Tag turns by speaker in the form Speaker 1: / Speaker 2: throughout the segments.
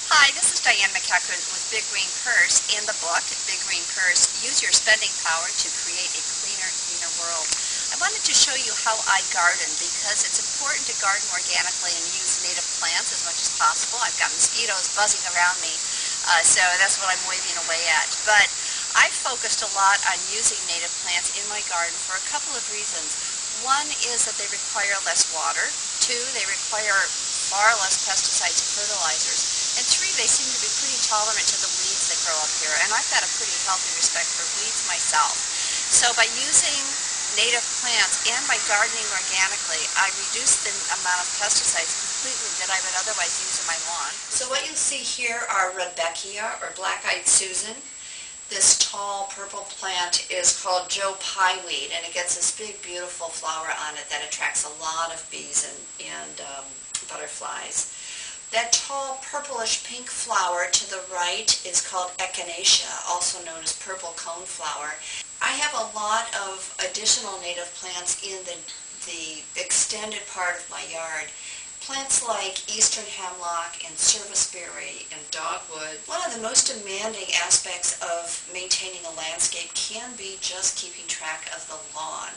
Speaker 1: Hi, this is Diane MacEachern with Big Green Purse. In the book, Big Green Purse, Use Your Spending Power to Create a Cleaner World. I wanted to show you how I garden because it's important to garden organically and use native plants as much as possible. I've got mosquitoes buzzing around me, so that's what I'm waving away at. But I focused a lot on using native plants in my garden for a couple of reasons. One is that they require less water. Two, they require far less pesticides and fertilizers. And three, they seem to be pretty tolerant to the weeds that grow up here. And I've got a pretty healthy respect for weeds myself. So by using native plants and by gardening organically, I reduce the amount of pesticides completely that I would otherwise use in my lawn. So what you'll see here are Rudbeckia, or black-eyed Susan. This tall purple plant is called Joe Pie Weed, and it gets this big, beautiful flower on it that attracts a lot of bees and butterflies. That tall purplish pink flower to the right is called Echinacea, also known as purple coneflower. I have a lot of additional native plants in the extended part of my yard. Plants like eastern hemlock and serviceberry and dogwood. One of the most demanding aspects of maintaining a landscape can be just keeping track of the lawn.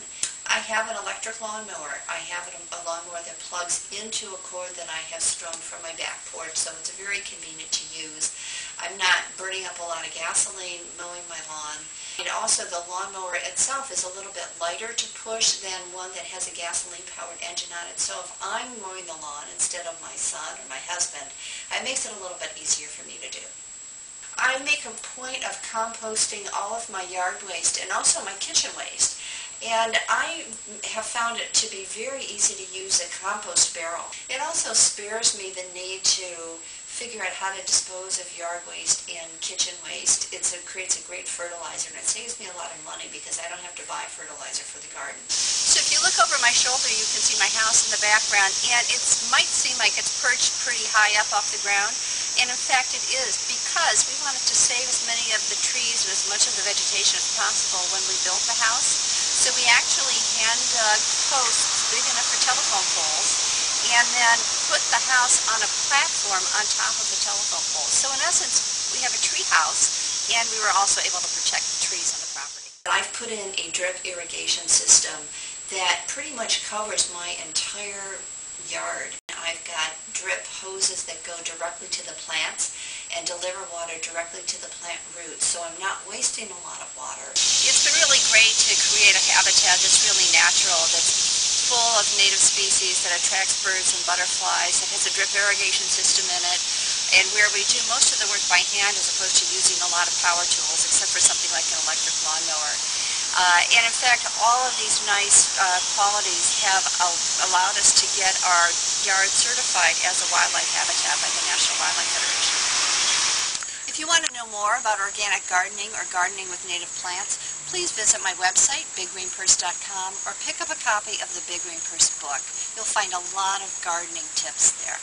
Speaker 1: I have an electric lawnmower. I have a lawnmower that plugs into a cord that I have strung from my back porch, so it's very convenient to use. I'm not burning up a lot of gasoline mowing my lawn. And also the lawnmower itself is a little bit lighter to push than one that has a gasoline-powered engine on it. So if I'm mowing the lawn instead of my son or my husband, it makes it a little bit easier for me to do. I make a point of composting all of my yard waste and also my kitchen waste. And I have found it to be very easy to use a compost barrel. It also spares me the need to figure out how to dispose of yard waste and kitchen waste. It creates a great fertilizer, and it saves me a lot of money because I don't have to buy fertilizer for the garden. So if you look over my shoulder, you can see my house in the background, and it might seem like it's perched pretty high up off the ground. And in fact it is, because we wanted to save as many of the trees and as much of the vegetation as possible when we built the house. So we actually hand-dug posts big enough for telephone poles and then put the house on a platform on top of the telephone poles. So in essence, we have a tree house, and we were also able to protect the trees on the property. I've put in a drip irrigation system that pretty much covers my entire yard. I've got drip hoses that go directly to the plants and deliver water directly to the plant roots, so I'm not wasting a lot of water. It's been really great to create a habitat that's really natural, that's full of native species, that attracts birds and butterflies. It has a drip irrigation system in it, and where we do most of the work by hand as opposed to using a lot of power tools, except for something like an electric lawnmower. And in fact, all of these nice qualities have allowed us to get our yard certified as a wildlife habitat by the National Wildlife Federation. If you want to know more about organic gardening or gardening with native plants, please visit my website, biggreenpurse.com, or pick up a copy of the Big Green Purse book. You'll find a lot of gardening tips there.